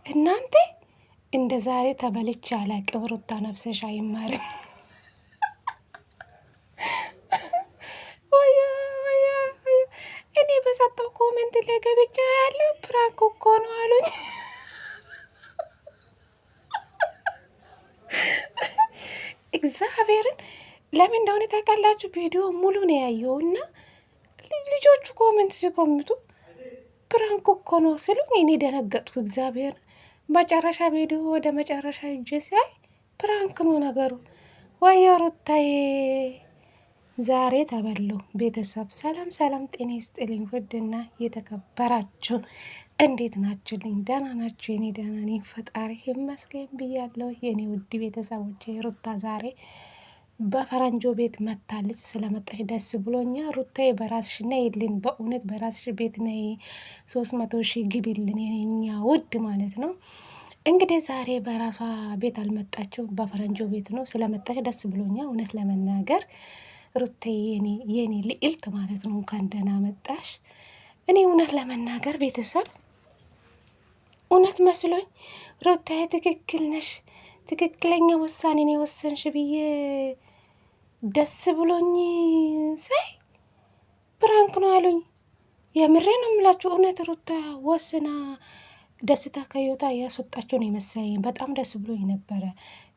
እናንተ እንደ ዛሬ ተበልቼ አላቅም። ሩታ ነፍሰሽ አይማርም። ወያ ወያ ወያ እኔ በሰጠው ኮሜንት ላይ ገብቻ ያለ ፕራንክ እኮ ነው አሉኝ። እግዚአብሔርን ለምን እንደሆነ ታውቃላችሁ? ቪዲዮ ሙሉ ነው ያየው እና ልጆቹ ኮሜንት ሲኮምቱ ፕራንክ እኮ ነው ስሉኝ እኔ ደነገጥኩ። እግዚአብሔር መጨረሻ ቪዲዮ ወደ መጨረሻ እጅ ሲያይ ፕራንክ ነው ነገሩ። ወየ ሩታዬ ዛሬ ተበለው። ቤተሰብ ሰላም ሰላም፣ ጤና ይስጥልኝ ውድና የተከበራችሁ እንዴት ናችሁልኝ? ደህና ናችሁ? የኔ ደህና ነኝ ፈጣሪ ይመስገን ብያለሁ። የኔ ውድ ቤተሰቦች ሩታ ዛሬ በፈረንጆ ቤት መታለች። ስለመጣሽ ደስ ብሎኛ። ሩታዬ በራስሽ ነይልን፣ በእውነት በራስሽ ቤት ነይ፣ 300,000 ግቢልን የኛ ውድ ማለት ነው። እንግዲህ ዛሬ በራሷ ቤት አልመጣችው፣ በፈረንጆ ቤት ነው። ስለመጣሽ ደስ ብሎኛ። እውነት ለመናገር ሩታዬ የኔ ልዕልት ማለት ነው። እንኳን ደህና መጣሽ። እኔ እውነት ለመናገር ቤተሰብ እውነት መስሎኝ ሩታዬ ትክክል ነሽ፣ ትክክለኛ ውሳኔን የወሰንሽ ብዬ ደስ ብሎኝ ሳይ ፕራንክ ነው አሉኝ። የምሬ ነው የምላችሁ። እውነት ሩታ ወስና ደስታ ከህይወቷ እያስወጣቸው ነው የመሰለኝ። በጣም ደስ ብሎኝ ነበረ።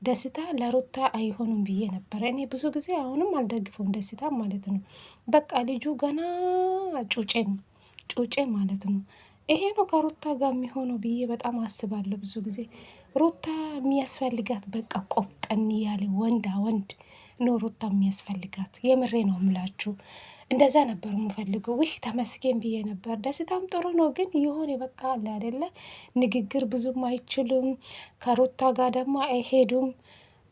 ደስታ ለሩታ አይሆኑም ብዬ ነበረ። እኔ ብዙ ጊዜ አሁንም አልደግፈውም ደስታ ማለት ነው። በቃ ልጁ ገና ጩጬ ማለት ነው። ይሄ ነው ከሩታ ጋር የሚሆነው ብዬ በጣም አስባለሁ። ብዙ ጊዜ ሩታ የሚያስፈልጋት በቃ ቆፍጠን ያለ ወንዳ ወንድ ነው ሩታ የሚያስፈልጋት። የምሬ ነው የምላችሁ። እንደዛ ነበር የምፈልገው። ውይ ተመስገን ብዬ ነበር። ደስታም ጥሩ ነው፣ ግን የሆነ በቃ አለ አይደለ ንግግር ብዙም አይችሉም። ከሩታ ጋር ደግሞ አይሄዱም።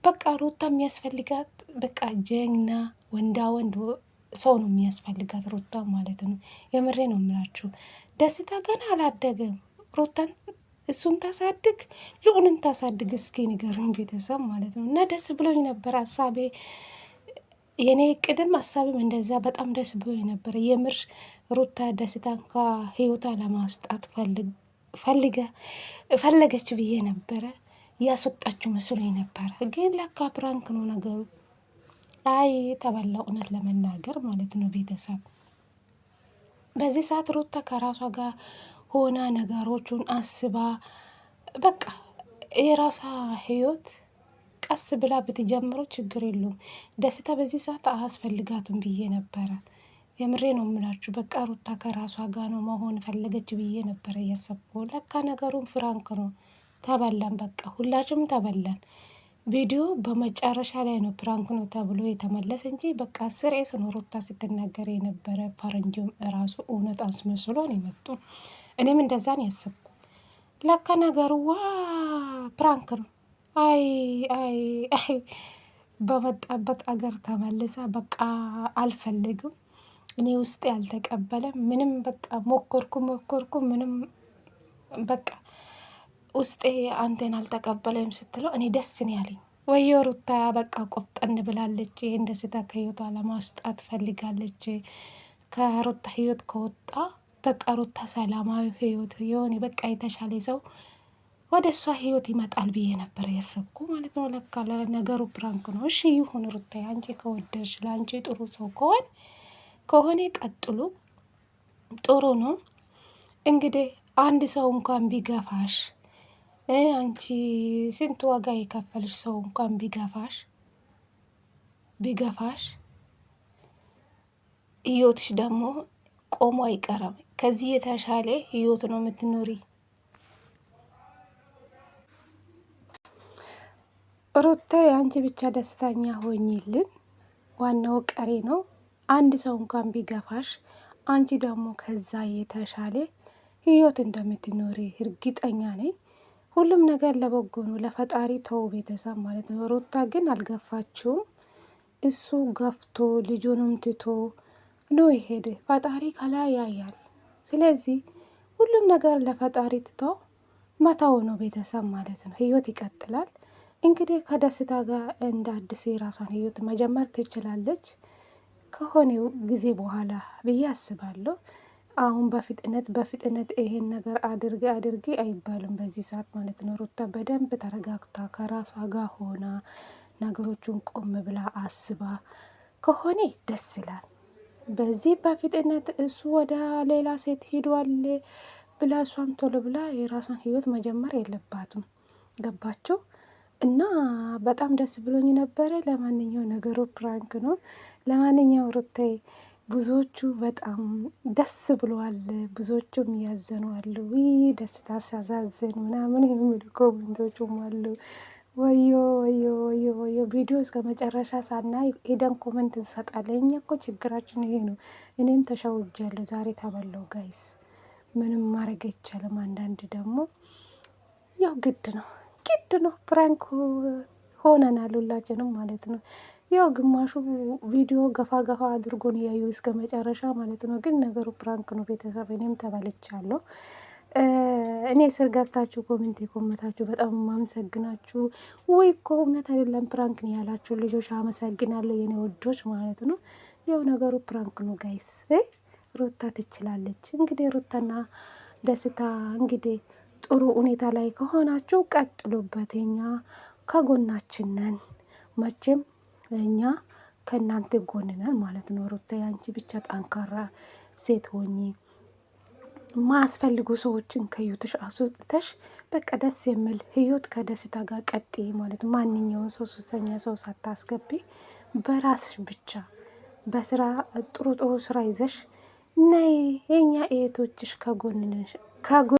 በቃ ሩታ የሚያስፈልጋት በቃ ጀግና ወንዳ ወንድ ሰው ነው የሚያስፈልጋት ሩታ ማለት ነው። የምሬ ነው የምላችሁ። ደስታ ገና አላደገም። ሩታን እሱን ታሳድግ ልዑልን ታሳድግ። እስኪ ንገሩን ቤተሰብ ማለት ነው። እና ደስ ብሎኝ ነበር ሀሳቤ፣ የኔ ቅድም ሀሳብም እንደዚያ በጣም ደስ ብሎኝ ነበር። የምር ሩታ ደስታን ከህይወቷ ለማውጣት ፈለገች ብዬ ነበረ። ያስወጣችሁ መስሎኝ ነበረ፣ ግን ለካ ፕራንክ ነው ነገሩ። አይ ተበላ፣ እውነት ለመናገር ማለት ነው ቤተሰብ። በዚህ ሰዓት ሩታ ከራሷ ጋር ሆና ነገሮቹን አስባ በቃ የራሷ ህይወት ቀስ ብላ ብትጀምረው ችግር የለውም። ደስታ በዚህ ሰዓት አያስፈልጋትም ብዬ ነበረ። የምሬ ነው የምላችሁ። በቃ ሩታ ከራሷ ጋር ነው መሆን ፈለገች ብዬ ነበረ እያሰብኩ። ለካ ነገሩን ፍራንክ ነው። ተበላን፣ በቃ ሁላችንም ተበላን። ቪዲዮ በመጨረሻ ላይ ነው ፕራንክ ነው ተብሎ የተመለሰ እንጂ በቃ ስሬስ ነው ሩታ ስትናገር የነበረ። ፈረንጆም ራሱ እውነት አስመስሎ ነው የመጡ። እኔም እንደዛን ያሰብኩ። ለካ ነገሩ ፕራንክ ነው። አይ አይ አይ በመጣበት አገር ተመልሳ በቃ አልፈልግም፣ እኔ ውስጥ ያልተቀበለም ምንም በቃ ሞከርኩ ምንም በቃ ውስጤ አንተን አልተቀበለም ስትለው እኔ ደስ ነው ያለኝ። ወዮ ሩታ በቃ ቆፍጠን ብላለች። ይህን ደስታ ከህይወቷ ለማውጣት ፈልጋለች። ከሩታ ህይወት ከወጣ በቃ ሩታ ሰላማዊ ህይወት የሆነ በቃ የተሻለ ሰው ወደ እሷ ህይወት ይመጣል ብዬ ነበር ያሰብኩ ማለት ነው። ለካ ለነገሩ ፕራንክ ነው። እሺ ይሁን ሩታ፣ አንቺ ከወደድሽ ለአንቺ ጥሩ ሰው ከሆነ ቀጥሉ፣ ጥሩ ነው። እንግዲህ አንድ ሰው እንኳን ቢገፋሽ፣ አንቺ ስንት ዋጋ የከፈልሽ ሰው እንኳን ቢገፋሽ ህይወትሽ ደግሞ ቆሞ አይቀርም። ከዚህ የተሻለ ህይወት ነው የምትኖሪ። ሩታ አንቺ ብቻ ደስተኛ ሆኝልን፣ ዋናው ቀሪ ነው። አንድ ሰው እንኳን ቢገፋሽ አንቺ ደግሞ ከዛ የተሻለ ህይወት እንደምትኖሪ እርግጠኛ ነኝ። ሁሉም ነገር ለበጎ ነው። ለፈጣሪ ተው ቤተሰብ ማለት ነው። ሩታ ግን አልገፋችውም። እሱ ገፍቶ ልጁንም ትቶ ነው ይሄድ። ፈጣሪ ከላይ ያያል። ስለዚህ ሁሉም ነገር ለፈጣሪ ትቶ መተው ነው ቤተሰብ ማለት ነው። ህይወት ይቀጥላል። እንግዲህ ከደስታ ጋር እንደ አዲስ የራሷን ህይወት መጀመር ትችላለች ከሆነ ጊዜ በኋላ ብዬ አስባለሁ። አሁን በፍጥነት ይሄን ነገር አድርጌ አይባልም በዚህ ሰዓት ማለት ነው። ሩታ በደንብ ተረጋግታ ከራሷ ጋር ሆና ነገሮቹን ቆም ብላ አስባ ከሆነ ደስ ይላል። በዚህ በፍጥነት እሱ ወደ ሌላ ሴት ሂዷል ብላ እሷም ቶሎ ብላ የራሷን ህይወት መጀመር የለባትም። ገባችሁ? እና በጣም ደስ ብሎኝ ነበረ። ለማንኛው ነገሩ ፕራንክ ነው። ለማንኛው ሩታዬ ብዙዎቹ በጣም ደስ ብለዋል፣ ብዙዎቹም ያዘኑ አሉ። ደስታ ሲያሳዝን ምናምን የሚሉ ኮሜንቶቹም አሉ። ወዮ ወዮ ወዮ ወዮ! ቪዲዮ እስከ መጨረሻ ሳናይ ሄደን ኮመንት እንሰጣለን። እኛ እኮ ችግራችን ይሄ ነው። እኔም ተሸውጃለሁ ዛሬ ተበላው ጋይስ። ምንም ማድረግ አይቻልም። አንዳንድ ደግሞ ያው ግድ ነው ፕራንክ ሆነናል ሁላችንም ማለት ነው። ያው ግማሹ ቪዲዮ ገፋ አድርጎን እያዩ እስከ መጨረሻ ማለት ነው። ግን ነገሩ ፕራንክ ነው ቤተሰብ። እኔም ተበልቻለሁ። እኔ ስር ገብታችሁ ኮሜንት የኮመታችሁ በጣም ማመሰግናችሁ። ወይ እኮ እውነት አይደለም ፕራንክ ነው ያላችሁ ልጆች አመሰግናለሁ የኔ ወዶች ማለት ነው። ያው ነገሩ ፕራንክ ነው ጋይስ። ሩታ ትችላለች። እንግዲህ ሩታና ደስታ እንግዲህ ጥሩ ሁኔታ ላይ ከሆናችሁ ቀጥሉበት። እኛ ከጎናችን ነን። መቼም እኛ ከእናንተ ጎን ነን ማለት ነው። ሩታ አንቺ ብቻ ጠንካራ ሴት ሆኚ ማያስፈልጉ ሰዎችን ከህይወትሽ አስወጥተሽ በቃ ደስ የሚል ህይወት ከደስታ ጋር ቀጥይ ማለት ነው። ማንኛውን ሰው ሶስተኛ ሰው ሳታስገቢ በራስሽ ብቻ በስራ ጥሩ ስራ ይዘሽ ነይ። የኛ እህቶችሽ ከጎን